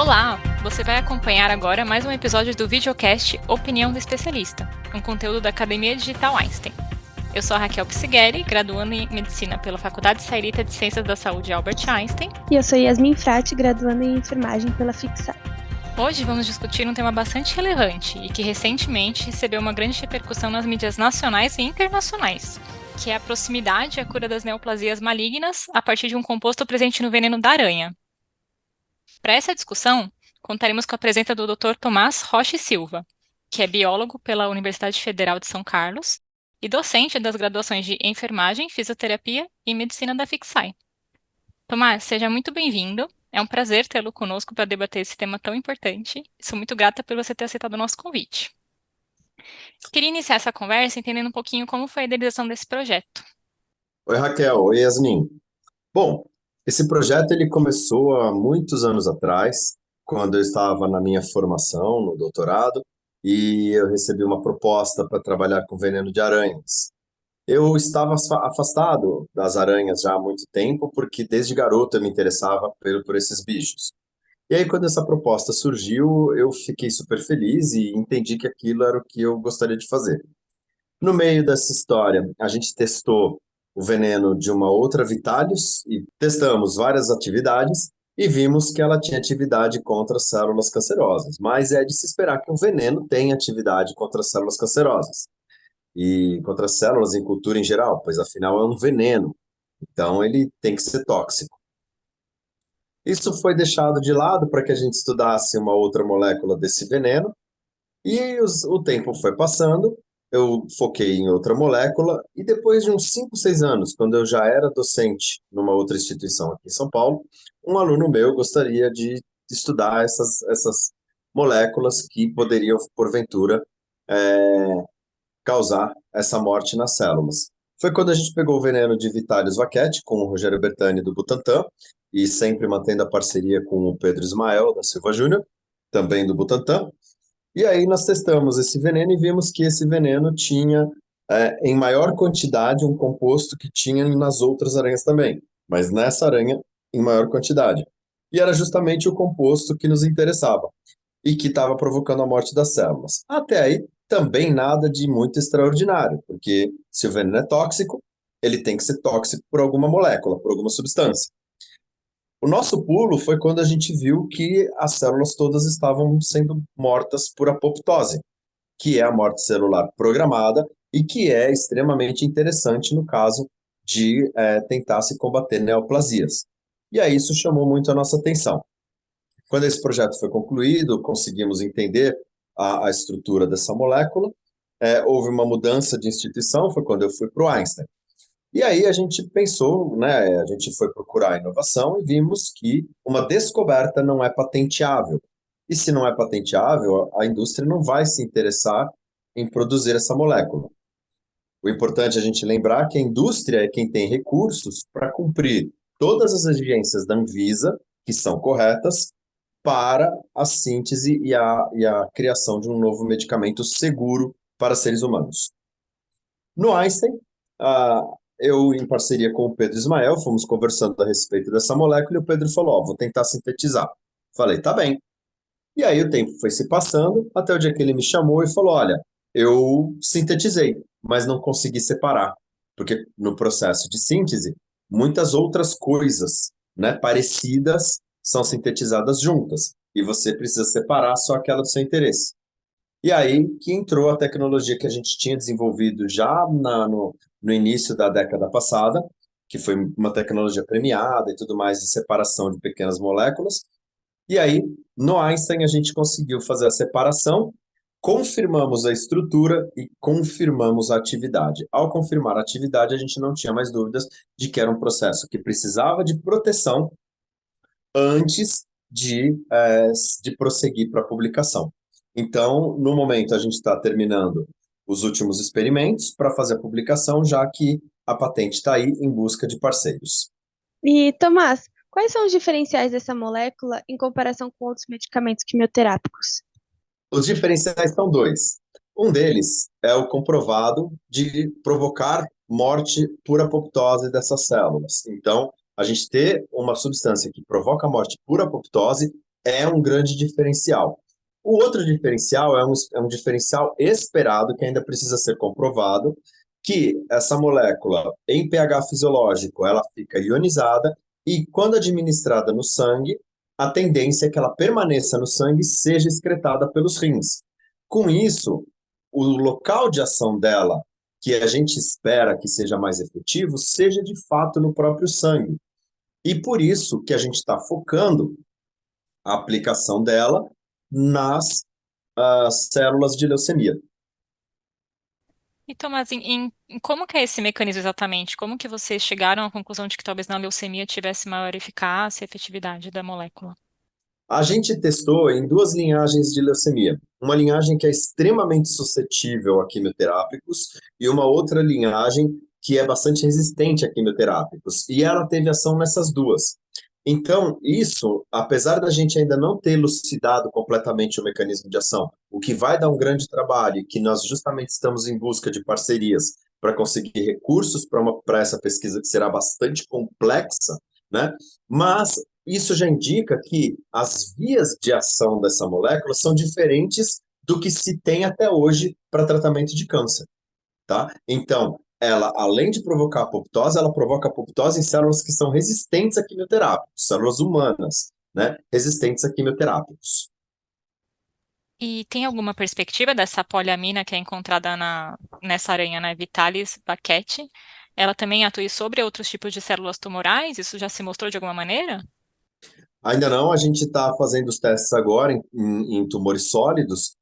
Olá! Você vai acompanhar agora mais um episódio do videocast Opinião do Especialista, um conteúdo da Academia Digital Einstein. Eu sou a Raquel Psighelli, graduando em Medicina pela Faculdade Israelita de Ciências da Saúde Albert Einstein. E eu sou Yasmin Frati, graduando em Enfermagem pela FIXAI. Hoje vamos discutir um tema bastante relevante e que recentemente recebeu uma grande repercussão nas mídias nacionais e internacionais, que é a proximidade à cura das neoplasias malignas a partir de um composto presente no veneno da aranha. Para essa discussão, contaremos com a presença do Dr. Tomás Rocha e Silva, que é biólogo pela Universidade Federal de São Carlos e docente das graduações de Enfermagem, Fisioterapia e Medicina da FIXAI. Tomás, seja muito bem-vindo. É um prazer tê-lo conosco para debater esse tema tão importante. Sou muito grata por você ter aceitado o nosso convite. Queria iniciar essa conversa entendendo um pouquinho como foi a idealização desse projeto. Oi, Raquel. Oi, Yasmin. Bom, esse projeto ele começou há muitos anos atrás, quando eu estava na minha formação, no doutorado, e eu recebi uma proposta para trabalhar com veneno de aranhas. Eu estava afastado das aranhas já há muito tempo, porque desde garoto eu me interessava por esses bichos. E aí, quando essa proposta surgiu, eu fiquei super feliz e entendi que aquilo era o que eu gostaria de fazer. No meio dessa história, a gente testou o veneno de uma outra Vitalis e testamos várias atividades e vimos que ela tinha atividade contra células cancerosas. Mas é de se esperar que um veneno tenha atividade contra células cancerosas e contra células em cultura em geral, pois afinal é um veneno, então ele tem que ser tóxico. Isso foi deixado de lado para que a gente estudasse uma outra molécula desse veneno e o tempo foi passando, eu foquei em outra molécula, e depois de uns 5, 6 anos, quando eu já era docente numa outra instituição aqui em São Paulo, um aluno meu gostaria de estudar essas moléculas que poderiam, porventura, causar essa morte nas células. Foi quando a gente pegou o veneno de Vitalis Vaquete com o Rogério Bertani do Butantan, e sempre mantendo a parceria com o Pedro Ismael da Silva Júnior, também do Butantan. E aí nós testamos esse veneno e vimos que esse veneno tinha, em maior quantidade, um composto que tinha nas outras aranhas também, mas nessa aranha em maior quantidade. E era justamente o composto que nos interessava e que estava provocando a morte das células. Até aí, também nada de muito extraordinário, porque se o veneno é tóxico, ele tem que ser tóxico por alguma molécula, por alguma substância. O nosso pulo foi quando a gente viu que as células todas estavam sendo mortas por apoptose, que é a morte celular programada e que é extremamente interessante no caso de tentar se combater neoplasias. E aí isso chamou muito a nossa atenção. Quando esse projeto foi concluído, conseguimos entender a estrutura dessa molécula, houve uma mudança de instituição, foi quando eu fui para o Einstein. E aí a gente pensou, né, a gente foi procurar inovação e vimos que uma descoberta não é patenteável. E se não é patenteável, a indústria não vai se interessar em produzir essa molécula. O importante é a gente lembrar que a indústria é quem tem recursos para cumprir todas as exigências da Anvisa, que são corretas, para a síntese e a criação de um novo medicamento seguro para seres humanos. No Einstein, eu, em parceria com o Pedro Ismael, fomos conversando a respeito dessa molécula e o Pedro falou, vou tentar sintetizar. Falei, tá bem. E aí o tempo foi se passando, até o dia que ele me chamou e falou, olha, eu sintetizei, mas não consegui separar, porque no processo de síntese, muitas outras coisas, né, parecidas são sintetizadas juntas, e você precisa separar só aquela do seu interesse. E aí que entrou a tecnologia que a gente tinha desenvolvido já no início da década passada, que foi uma tecnologia premiada e tudo mais de separação de pequenas moléculas. E aí, no Einstein, a gente conseguiu fazer a separação, confirmamos a estrutura e confirmamos a atividade. Ao confirmar a atividade, a gente não tinha mais dúvidas de que era um processo que precisava de proteção antes de prosseguir para a publicação. Então, no momento, a gente está terminando os últimos experimentos para fazer a publicação, já que a patente está aí em busca de parceiros. E, Tomás, quais são os diferenciais dessa molécula em comparação com outros medicamentos quimioterápicos? Os diferenciais são dois. Um deles é o comprovado de provocar morte por apoptose dessas células. Então, a gente ter uma substância que provoca a morte por apoptose é um grande diferencial. O outro diferencial é um diferencial esperado, que ainda precisa ser comprovado, que essa molécula, em pH fisiológico, ela fica ionizada e, quando administrada no sangue, a tendência é que ela permaneça no sangue e seja excretada pelos rins. Com isso, o local de ação dela, que a gente espera que seja mais efetivo, seja de fato no próprio sangue. E por isso que a gente está focando a aplicação dela nas células de leucemia. E Tomás, em como que é esse mecanismo exatamente? Como que vocês chegaram à conclusão de que talvez na leucemia tivesse maior eficácia e efetividade da molécula? A gente testou em duas linhagens de leucemia. Uma linhagem que é extremamente suscetível a quimioterápicos e uma outra linhagem que é bastante resistente a quimioterápicos. E ela teve ação nessas duas. Então, isso, apesar da gente ainda não ter elucidado completamente o mecanismo de ação, o que vai dar um grande trabalho, e que nós justamente estamos em busca de parcerias para conseguir recursos para essa pesquisa que será bastante complexa, né? Mas isso já indica que as vias de ação dessa molécula são diferentes do que se tem até hoje para tratamento de câncer, tá? Então, ela, além de provocar apoptose, ela provoca apoptose em células que são resistentes a quimioterápicos, células humanas, né? Resistentes a quimioterápicos. E tem alguma perspectiva dessa poliamina que é encontrada nessa aranha, na Vitalis baquete? Ela também atua sobre outros tipos de células tumorais? Isso já se mostrou de alguma maneira? Ainda não, a gente está fazendo os testes agora em tumores sólidos,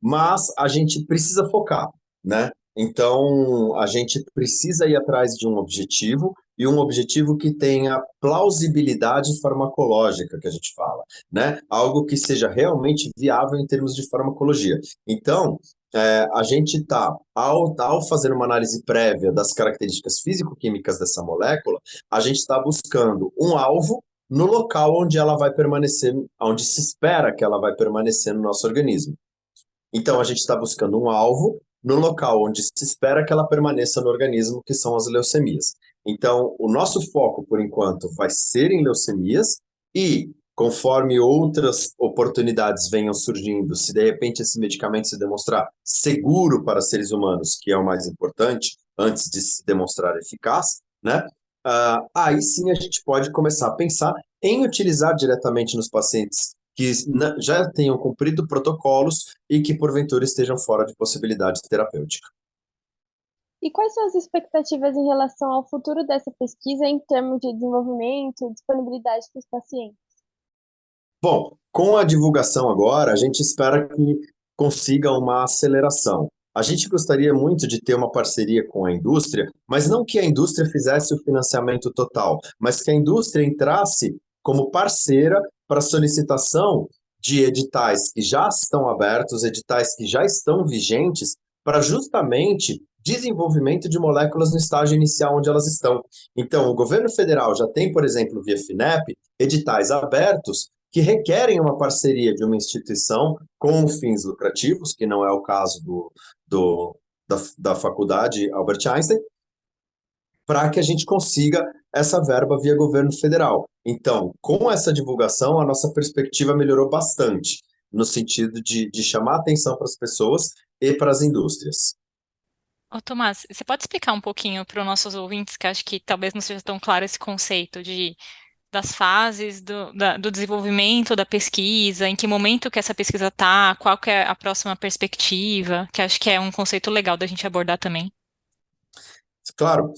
mas a gente precisa focar, né? Então, a gente precisa ir atrás de um objetivo, e um objetivo que tenha plausibilidade farmacológica, que a gente fala, né? Algo que seja realmente viável em termos de farmacologia. Então, a gente está, ao fazer uma análise prévia das características físico-químicas dessa molécula, a gente está buscando um alvo no local onde ela vai permanecer, onde se espera que ela vai permanecer no nosso organismo. Então, a gente está buscando um alvo no local onde se espera que ela permaneça no organismo, que são as leucemias. Então, o nosso foco, por enquanto, vai ser em leucemias e, conforme outras oportunidades venham surgindo, se de repente esse medicamento se demonstrar seguro para seres humanos, que é o mais importante, antes de se demonstrar eficaz, né? Aí sim a gente pode começar a pensar em utilizar diretamente nos pacientes que já tenham cumprido protocolos e que porventura estejam fora de possibilidade terapêutica. E quais são as expectativas em relação ao futuro dessa pesquisa em termos de desenvolvimento e disponibilidade para os pacientes? Bom, com a divulgação agora, a gente espera que consiga uma aceleração. A gente gostaria muito de ter uma parceria com a indústria, mas não que a indústria fizesse o financiamento total, mas que a indústria entrasse como parceira para solicitação de editais que já estão abertos, editais que já estão vigentes, para justamente desenvolvimento de moléculas no estágio inicial onde elas estão. Então, o governo federal já tem, por exemplo, via FINEP, editais abertos que requerem uma parceria de uma instituição com fins lucrativos, que não é o caso da faculdade Albert Einstein, para que a gente consiga essa verba via governo federal. Então, com essa divulgação, a nossa perspectiva melhorou bastante, no sentido de chamar atenção para as pessoas e para as indústrias. Ô, Tomás, você pode explicar um pouquinho para os nossos ouvintes, que acho que talvez não seja tão claro esse conceito das fases do desenvolvimento da pesquisa, em que momento que essa pesquisa está, qual que é a próxima perspectiva, que acho que é um conceito legal da gente abordar também. Claro,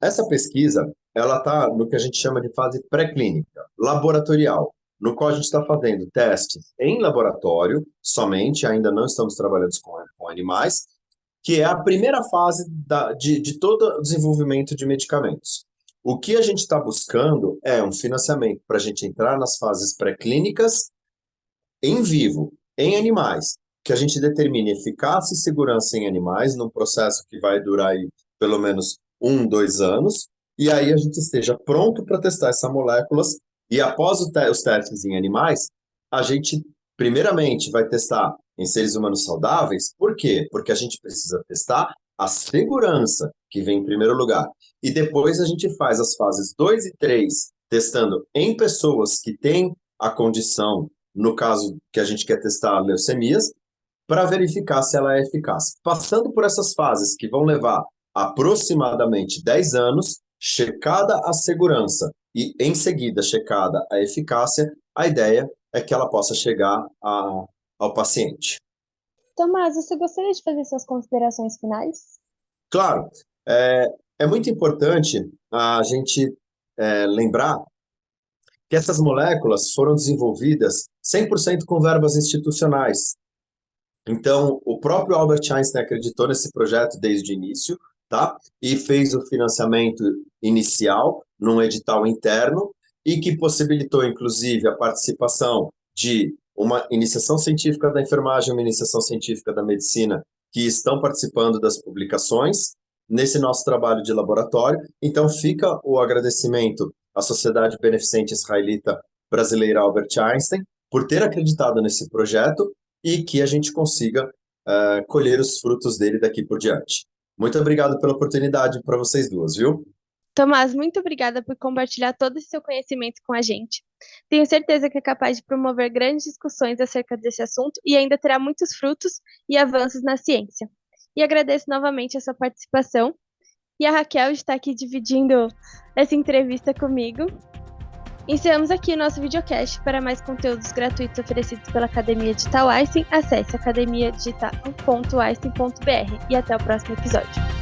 essa pesquisa, ela está no que a gente chama de fase pré-clínica, laboratorial, no qual a gente está fazendo testes em laboratório somente, ainda não estamos trabalhando com animais, que é a primeira fase de todo o desenvolvimento de medicamentos. O que a gente está buscando é um financiamento para a gente entrar nas fases pré-clínicas em vivo, em animais, que a gente determine eficácia e segurança em animais, num processo que vai durar aí pelo menos 1, 2 anos, e aí a gente esteja pronto para testar essas moléculas, e após os testes em animais, a gente, primeiramente, vai testar em seres humanos saudáveis. Por quê? Porque a gente precisa testar a segurança, que vem em primeiro lugar, e depois a gente faz as fases 2 e 3, testando em pessoas que têm a condição, no caso que a gente quer testar leucemias, para verificar se ela é eficaz. Passando por essas fases que vão levar aproximadamente 10 anos, checada a segurança e, em seguida, checada a eficácia, a ideia é que ela possa chegar ao paciente. Tomás, você gostaria de fazer suas considerações finais? Claro, é muito importante a gente lembrar que essas moléculas foram desenvolvidas 100% com verbas institucionais. Então, o próprio Albert Einstein acreditou nesse projeto desde o início, tá? E fez o financiamento inicial num edital interno e que possibilitou, inclusive, a participação de uma iniciação científica da enfermagem, uma iniciação científica da medicina, que estão participando das publicações nesse nosso trabalho de laboratório. Então, fica o agradecimento à Sociedade Beneficente Israelita Brasileira Albert Einstein por ter acreditado nesse projeto e que a gente consiga colher os frutos dele daqui por diante. Muito obrigado pela oportunidade para vocês duas, viu? Tomás, muito obrigada por compartilhar todo esse seu conhecimento com a gente. Tenho certeza que é capaz de promover grandes discussões acerca desse assunto e ainda terá muitos frutos e avanços na ciência. E agradeço novamente a sua participação e a Raquel de estar aqui dividindo essa entrevista comigo. Encerramos aqui o nosso videocast. Para mais conteúdos gratuitos oferecidos pela Academia Digital Einstein, acesse academiadigital.einstein.br e até o próximo episódio.